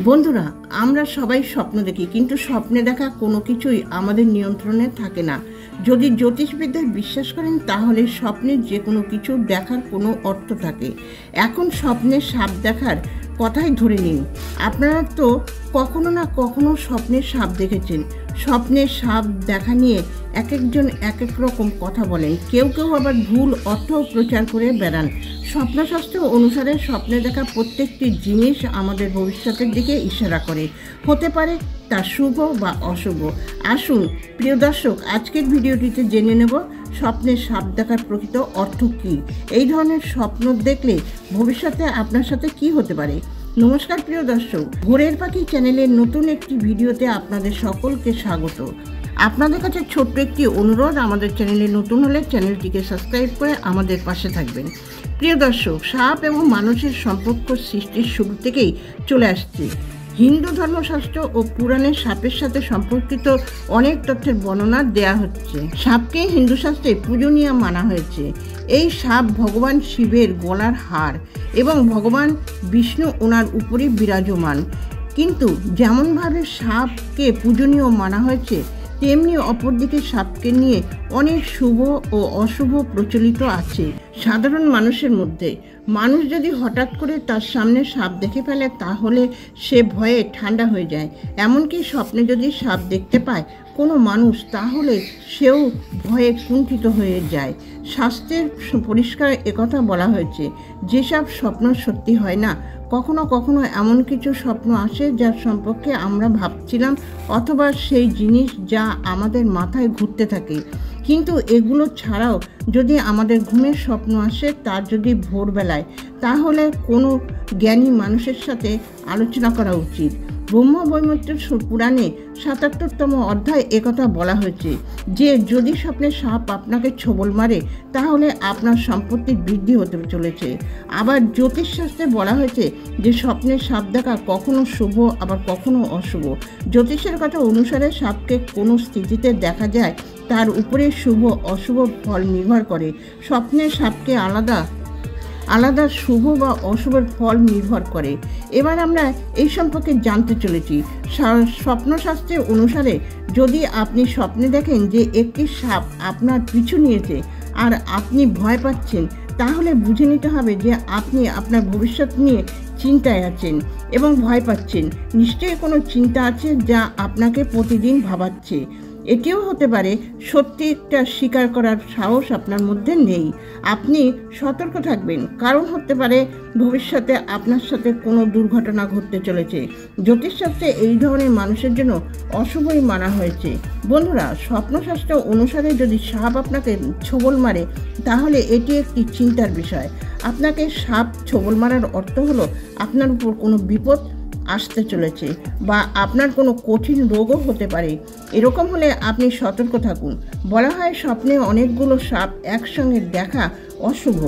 বন্ধুরা, আমরা সবাই স্বপ্ন দেখি, কিন্তু স্বপ্নে দেখা কোনো কিছুই আমাদের নিয়ন্ত্রণে থাকে না। যদি জ্যোতিষবিদ্যায় বিশ্বাস করেন তাহলে স্বপ্নের যে কোনো কিছু দেখার কোনো অর্থ থাকে। এখন স্বপ্নে সাপ দেখার কথাই ধরে নিন। আপনারা তো কখনো না কখনো স্বপ্নে সাপ দেখেছেন। স্বপ্নের সাপ দেখা নিয়ে এক একজন এক এক রকম কথা বলেন, কেউ কেউ আবার ভুল অর্থ প্রচার করে বেড়ান। স্বপ্নশাস্ত্র অনুসারে স্বপ্নে দেখা প্রত্যেকটি জিনিস আমাদের ভবিষ্যতের দিকে ইশারা করে, হতে পারে তা শুভ বা অশুভ। আসুন প্রিয় দর্শক, আজকের ভিডিওটিতে জেনে নেব স্বপ্নের সাপ দেখার প্রকৃত অর্থ কী। এই ধরনের স্বপ্ন দেখলে ভবিষ্যতে আপনার সাথে কি হতে পারে। নমস্কার প্রিয় দর্শক, ভোরের পাখি চ্যানেলের নতুন একটি ভিডিওতে আপনাদের সকলকে স্বাগত। আপনাদের কাছে ছোট্ট একটি অনুরোধ, আমাদের চ্যানেলে নতুন হলে চ্যানেলটিকে সাবস্ক্রাইব করে আমাদের পাশে থাকবেন। প্রিয় দর্শক, সাপ এবং মানুষের সম্পর্ক সৃষ্টির শুরু থেকেই চলে আসছে। হিন্দু ধর্মশাস্ত্র ও পুরাণের সাপের সাথে সম্পর্কিত অনেক তথ্যের বর্ণনা দেয়া হচ্ছে। সাপকে হিন্দু শাস্ত্রে পূজনীয় মানা হয়েছে। এই সাপ ভগবান শিবের গলার হার এবং ভগবান বিষ্ণু ওনার উপরে বিরাজমান। কিন্তু যেমনভাবে সাপকে পূজনীয় মানা হয়েছে, তেমনি অপরদিকে সাপকে নিয়ে অনেক শুভ ও অশুভ প্রচলিত আছে সাধারণ মানুষের মধ্যে। মানুষ যদি হঠাৎ করে তার সামনে সাপ দেখে ফেলে তাহলে সে ভয়ে ঠান্ডা হয়ে যায়। এমনকি স্বপ্নে যদি সাপ দেখতে পায় কোনো মানুষ, তাহলে সেও ভয়ে কুণ্ঠিত হয়ে যায়। শাস্ত্রের পরিষ্কার একথা বলা হয়েছে, যেসব স্বপ্ন সত্যি হয় না। কখনো কখনো এমন কিছু স্বপ্ন আসে যার সম্পর্কে আমরা ভাবছিলাম, অথবা সেই জিনিস যা আমাদের মাথায় ঘুরতে থাকে। কিন্তু এগুলো ছাড়াও যদি আমাদের ঘুমের স্বপ্ন আসে, তার যদি ভোরবেলায়, তাহলে কোনো জ্ঞানী মানুষের সাথে আলোচনা করা উচিত। ব্রহ্মবৈবর্ত পুরাণে ৭৭তম অধ্যায় একথা বলা হয়েছে যে যদি স্বপ্নে সাপ আপনাকে ছোবল মারে তাহলে আপনার সম্পত্তির বৃদ্ধি হতে চলেছে। আবার জ্যোতিষশাস্ত্রে বলা হয়েছে যে স্বপ্নের সাপ দেখা কখনো শুভ আবার কখনো অশুভ। জ্যোতিষের কথা অনুসারে সাপকে কোনো স্থিতিতে দেখা যায় তার উপরে শুভ অশুভ ফল নির্ভর করে। স্বপ্নের সাপকে আলাদা শুভ বা অশুভের ফল নির্ভর করে। এবার আমরা এই সম্পর্কে জানতে চলেছি। স্বপ্নশাস্ত্রের অনুসারে যদি আপনি স্বপ্নে দেখেন যে একটি সাপ আপনার পিছু নিয়েছে আর আপনি ভয় পাচ্ছেন, তাহলে বুঝে নিতে হবে যে আপনি আপনার ভবিষ্যৎ নিয়ে চিন্তায় আছেন এবং ভয় পাচ্ছেন। নিশ্চয়ই কোনো চিন্তা আছে যা আপনাকে প্রতিদিন ভাবাচ্ছে। এটিও হতে পারে সত্যিটা স্বীকার করার সাহস আপনার মধ্যে নেই। আপনি সতর্ক থাকবেন, কারণ হতে পারে ভবিষ্যতে আপনার সাথে কোনো দুর্ঘটনা ঘটতে চলেছে। জ্যোতিষশাস্ত্রে এই ধরনের মানুষের জন্য অশুভই মানা হয়েছে। বন্ধুরা, স্বপ্নশাস্ত্র অনুসারে যদি সাপ আপনাকে ছোবল মারে তাহলে এটি একটি চিন্তার বিষয়। আপনাকে সাপ ছোবল মারার অর্থ হলো আপনার উপর কোনো বিপদ আসতে চলেছে বা আপনার কোনো কঠিন রোগও হতে পারে। এরকম হলে আপনি সতর্ক থাকুন। বলা হয় স্বপ্নে অনেকগুলো সাপ একসঙ্গে দেখা অশুভ,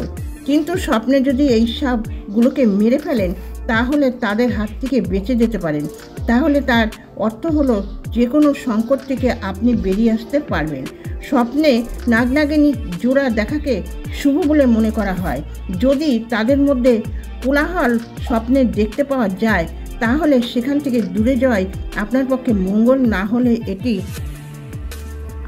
কিন্তু স্বপ্নে যদি এই সাপগুলোকে মেরে ফেলেন তাহলে তাদের হাত থেকে বেঁচে যেতে পারেন। তাহলে তার অর্থ হলো যে কোনো সংকট থেকে আপনি বেরিয়ে আসতে পারবেন। স্বপ্নে নাগনাগিনী জোড়া দেখাকে শুভ বলে মনে করা হয়। যদি তাদের মধ্যে কোলাহল স্বপ্নে দেখতে পাওয়া যায় তাহলে সেখান থেকে দূরে যাওয়াই আপনার পক্ষে মঙ্গল, না হলে এটি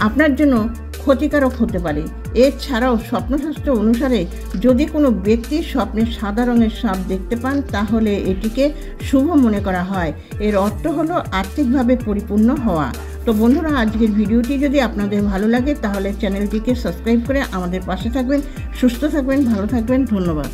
আপনার জন্য ক্ষতিকারক হতে পারে। এছাড়াও স্বপ্নশাস্ত্র অনুসারে যদি কোনো ব্যক্তির স্বপ্নে সাদা রঙের সাপ দেখতে পান তাহলে এটিকে শুভ মনে করা হয়। এর অর্থ হলো আর্থিকভাবে পরিপূর্ণ হওয়া। তো বন্ধুরা, আজকের ভিডিওটি যদি আপনাদের ভালো লাগে তাহলে চ্যানেলটিকে সাবস্ক্রাইব করে আমাদের পাশে থাকবেন। সুস্থ থাকবেন, ভালো থাকবেন। ধন্যবাদ।